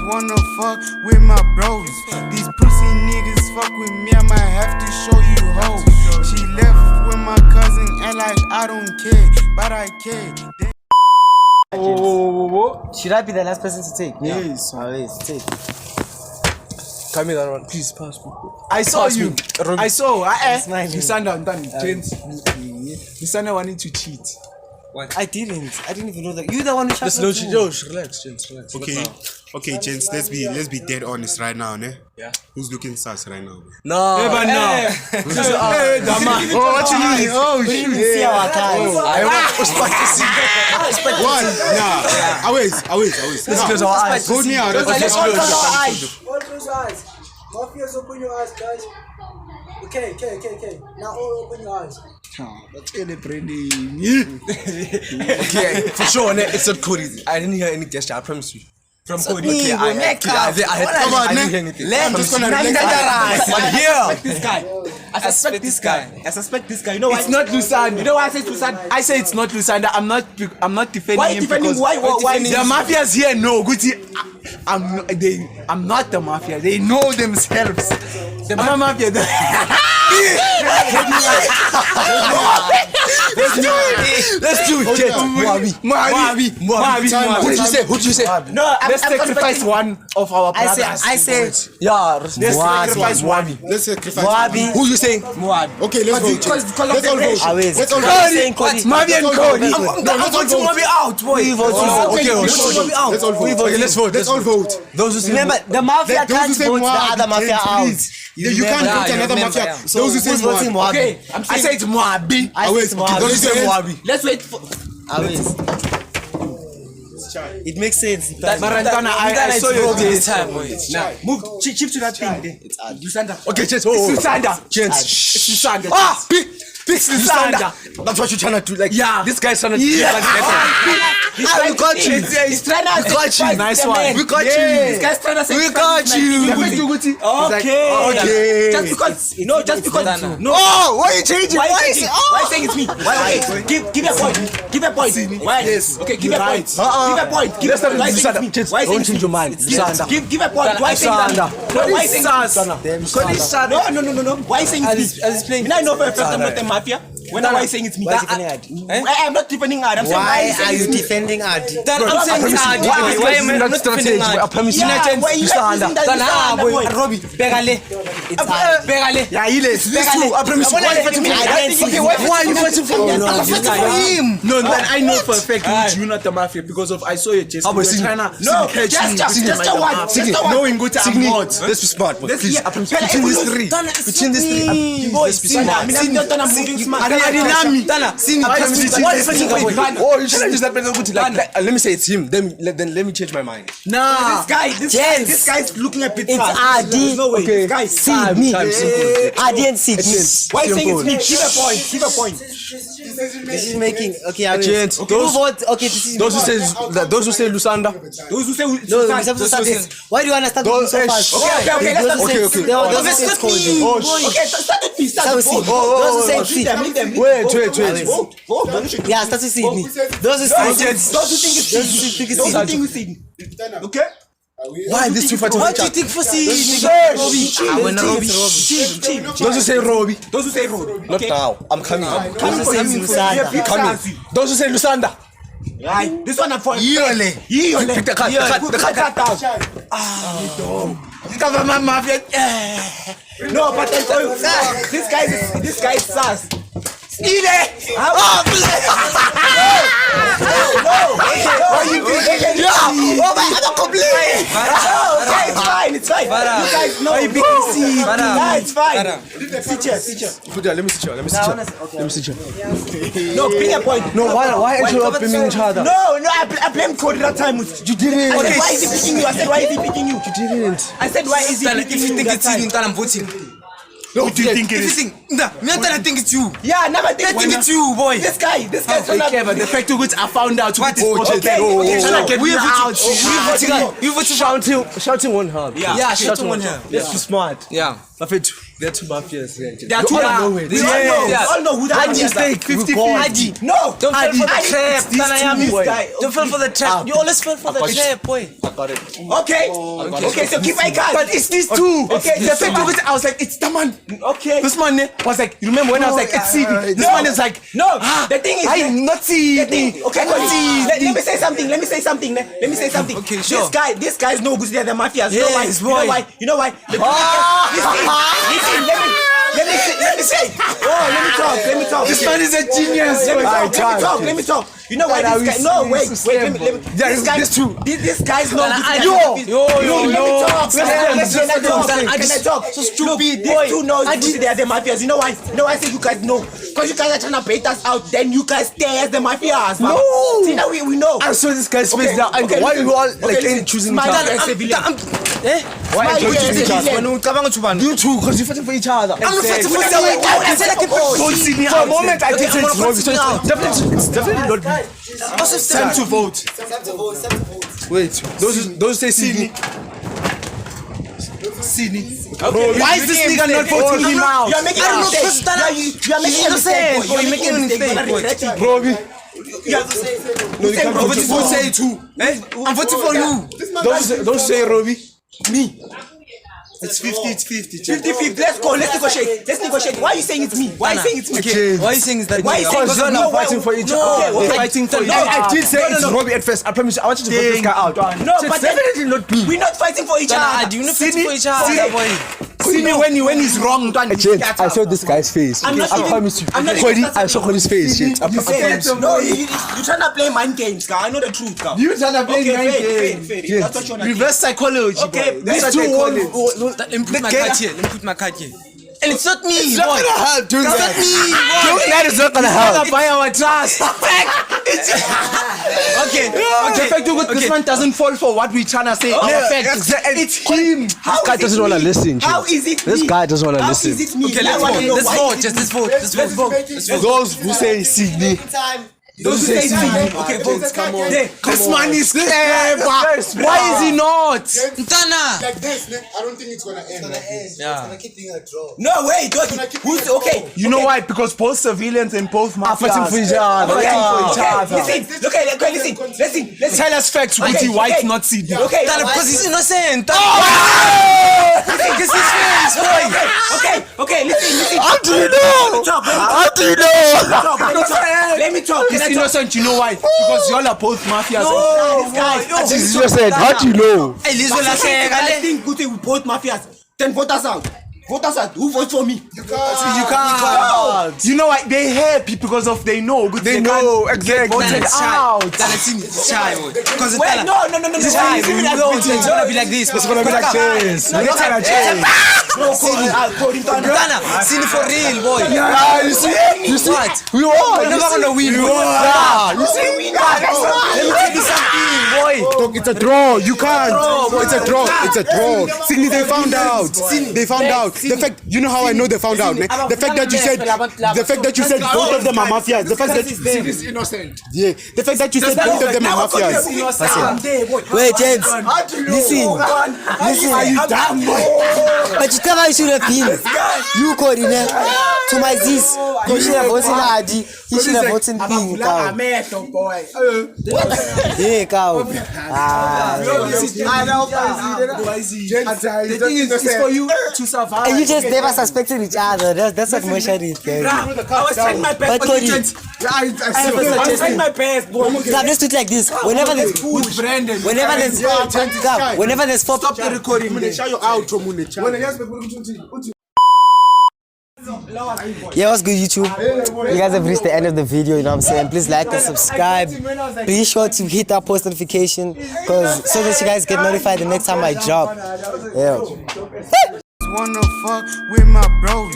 wanna fuck with my bros. These pussy niggas fuck with me, I might have to show you hoes. She left with my cousin and like I don't care, but I care. Should I be the last person to take? Yes. Always take. Come here, that one. Please pass me. I saw Pass you. me. I saw. Smiling. Lusanda done. Gents. Lusanda wanted to cheat. I didn't even know that. You the one who shot Let's relax, gents, relax. Okay, gents, let's be dead honest right now, ne? Yeah. Who's looking sus right now? No. What you mean? Oh We didn't see our cards. What? Nah. Always. Let's close our eyes. Hold me out. Let's all close our eyes. All close your eyes. Mafias, open your eyes, guys. Okay. Now all open your eyes. That's Brandy. Okay, for sure, it's not Cody. I didn't hear any gesture, I promise you. From Cody, okay, I didn't hear anything. I'm just gonna relax. But here, I suspect this guy. You know why? It's not Lusanda. You know why I say Lusanda? I say it's not Lusanda. I'm not defending Why him. defending? Because Why? the mafias here know. Gucci, I'm not the mafia. They know themselves. The mafia. let's do it. Moabi. Who did you say? No, let's sacrifice one of our brothers. I say. Yeah, Let's sacrifice one. Let's sacrifice. Moabi. who you saying? Okay, let's vote. Let's all vote. Always. Let's all I'm vote. saying Cody. Moabi and Cody. I'm voting Moabi out, boy. We vote. Okay, Let's all vote. Okay, let's vote. Let's all vote. Those who say Remember, the mafia Those who can't say vote the Moabi, other mafia gents, out. please. You can't vote another mafia. Those who say Who's voting Moabi. Moabi? Okay, I say it's Moabi. I Always. say Moabi. Those who say Moabi. Let's wait for. Always. It makes sense. Marantana, I saw you this time, boy. Now, move, shift to that thing there. It's odd. Lusanda. Okay, gents, It's Lusanda. Gents. It's Lusanda. Big Lusanda. That's what you're trying to do. Like, Yeah. this guy's trying to do. We got you. He's trying to We got you. Nice one. We got This you. guy's trying to say. We got you. Okay. Okay. Just because. No. Oh, why are you changing? Why Why is is it? it? Why saying it's me? Why? Give a point. Give a point. Why? Yes. Okay, give a point. Right. Give a point. Give a point. Why saying it's me? Why saying Don't it's change me? your mind. Lusanda. Give a point. Why saying that? No, why saying No. Why saying it's me? I know for a fact I'm not the mafia. Why saying it's me? I'm not defending her. I'm saying Why are you defending Adi? I'm saying it's Adi. Why am I not defending Adi? I promise you. Yeah, why you Lusanda. using that Lusanda, boy? Robbie. Begale. It's Adi. Begale. Yeah, he is. This too. I promise you. Why are you fighting for him? Okay, Why are you fighting for him? I'm fighting for him. No, but I know for a fact you're not the mafia because of I saw your chest. How about Signy? No, Signy, just Signy, a one. Signy, Just a one. Knowing good I'm Signy, not. let's be smart, boy. Please. Yeah. Between these three. Between these three. Let's be smart. I'm not done moving smart. Why are you fighting for him? Oh, you shouldn't use that better. Let me say it's him. Then let me change my mind. Nah, this guy's looking a bit It's fast. Adi. There's no way. Okay. This guy's Sydney. Simple. Adi and Sydney. Why saying it's me? Give a point. Give a point. Decision making. Okay, I will. Gents, Who those- vote? Okay, decision. Those who say Lusanda. Those who say No, we have to start this. Why do you want to start with so fast? Okay, let's start. Those who say- Okay. Those who say it's cold. Okay, start with me. Start with Sydney. Vote. Those who say Vote. Sydney. Leave them. Wait. Vote. Yeah, start with Sydney. Those who say Those who think it's Those who think it's Those who Sydney. think it's Sydney. Okay? Why these two fighting for What each do you other? think for Sydney? Those who say Robbie. Those who say road. Not now. I'm coming. Those who say Lusanda. Coming. Those who say Lusanda. Right. This one I'm for. Yole. Pick the card. Put the card down. Cover my mafia. No, but I tell you, this guy is sus. Eat it! No! Why you being Oh my God, I'm complete. Okay, it's fine. You guys know. Why you being see? Nah, it's fine. Sit here. Put that. Let me sit here. No, bring a point. No, why interrupting each other? No, I blame Cody that time. You didn't. I said, why is he picking you? I said, why is he picking you? You didn't. I said, why is he picking you? That time? I'm voting. No, do you think If you think, nah, me I think it's you. Yeah, never think I think it's you, boy. This guy's Okay, but the fact of which I found out. What? Okay, We out. You voted. Shouting won't help. Yeah, shouting won't help. Let's be smart. Yeah. Lafethu. They're two mafias. They are two mafias. We all know who the mafias are. 50-50. No, Don't fall for the trap. This guy. Don't fall for the trap. You always fall for the trap, boy. I got it. Okay, so keep my card. But it's these two. Okay, The fact of it, I was like, it's the man. Okay. This man was like, you remember when I was like, it's CD. This man is like, No, the thing is, I'm not CD. okay, let me say something. Okay, sure. This guy is no good. They're the mafias. Yes, You know why? You know why? Listen, let me say. Oh, let me talk. This man is a genius. Let me talk. You know why this guy? No, wait. Let me. This guy is true. This guy's no good. Let me talk. Can I talk? So stupid. These two knows they are the mafias. You know why? I say you guys know. Because you guys are trying to bait us out. Then you guys stay as the mafias. No. See now we know. I saw this guy's face now. Why are you all like choosing each other? Why are you choosing each other? You two, because you're fighting for each other. I'm not fighting for each other. Don't see me for a moment. I did say it's wrong. It's definitely not me. Time to vote. Wait, those say Sydney. Why is this nigga not voting him out? You are making a mistake. You are making a mistake. You're making a mistake. Bro, You vote say it too. I'm voting for you. Don't say Robbie. Me. It's 50-50. 50-50. Let's go. Let's negotiate. Why are you saying it's me? Why are you saying it's me? Okay. Why are you saying it's that? Why are you saying Because you're not fighting for each other. Okay, Fighting for each other. I did say it's Robbie at first. I promise you. I want you to vote this guy out. No, but definitely not me. We're not fighting for each other. Do you not fighting for each other, boy? See me when he's wrong. I saw this guy's face. I'm not I even- promise you. I'm not Cody, even- I saw Cody's face. Shit. I promise you. No, you're trying to play mind games, guy. I know the truth, guy. You trying to play Okay, mind fair. games. That's what you're not. Reverse psychology. Okay, boy. That's let's what they do call one. it. Let me put my card here. Let me put my card here. And it's not me, It's boy. not gonna help. Doing It's not me, boy. Doing that is not gonna help. Buy our trust. Okay. The fact that this man doesn't fall for what we trying to say. Okay. The fact it's him. How guy is it doesn't wanna me? listen, How Chief. is it This me? guy doesn't wanna How listen. is it me? Okay, I wanna know let's why vote. is Just it let's me? vote. Let's vote. Those who say Sydney. Those who say Sydney. Okay, vote. Come on. There, This man is clever. Why is he not? Ntana. Like this, I don't think it's gonna end. Yeah. No, wait. Who's okay? You know why? Because both civilians and both mafias fighting for each other. Fighting for each other. Listen. Tell us facts, Guti. Why it's not Sydney? Okay. Ntana, because he's innocent. This is face, boy. Okay, listen. How do you know? How do you know? Let me talk. He's innocent. You know why? Because y'all are both mafias. This innocent. How do you know? Hey, Lizzo I Lasekale. think Guti we both mafias. Then vote us out. Who votes for me? You can't. You know why? They happy because of they know. They know exactly. Voted out. Ntana, see me. It's shy, boy. Because Wait, no. It's shy. It's even as It's Guti. gonna be like this. It's gonna be like this. No, Cody, Ntana, see me for real, boy. Yeah, you see? What? We won. We're never gonna win, boy. You see? Let me tell you something, boy. It's a draw. You can't. It's a draw. It's a draw. Sydney, they found out. They found out. The fact, you know how I know they found out, man? The fact that you said both of them are mafias. The fact that It's innocent. yeah, the fact that you said both of them are mafias. Wait, James. Listen. Are you dumb, boy? But you tell how you should have been. You Cody, ne? To my sis. You should have voted Adi. You should have voted Ping, cow. Yeah, cow. The thing is, it's for you to survive. And you just never suspected each other. That's what Moshe did. I was trying my best. But Cody, I was trying my best, boy. let's do it like this. Whenever there's four. Stop the recording. Yeah, what's good, YouTube? You guys have reached the end of the video, you know what I'm saying? Please like and subscribe. Be sure to hit that post notification so that you guys get notified the next time I drop. Yeah. Wanna fuck with my bros.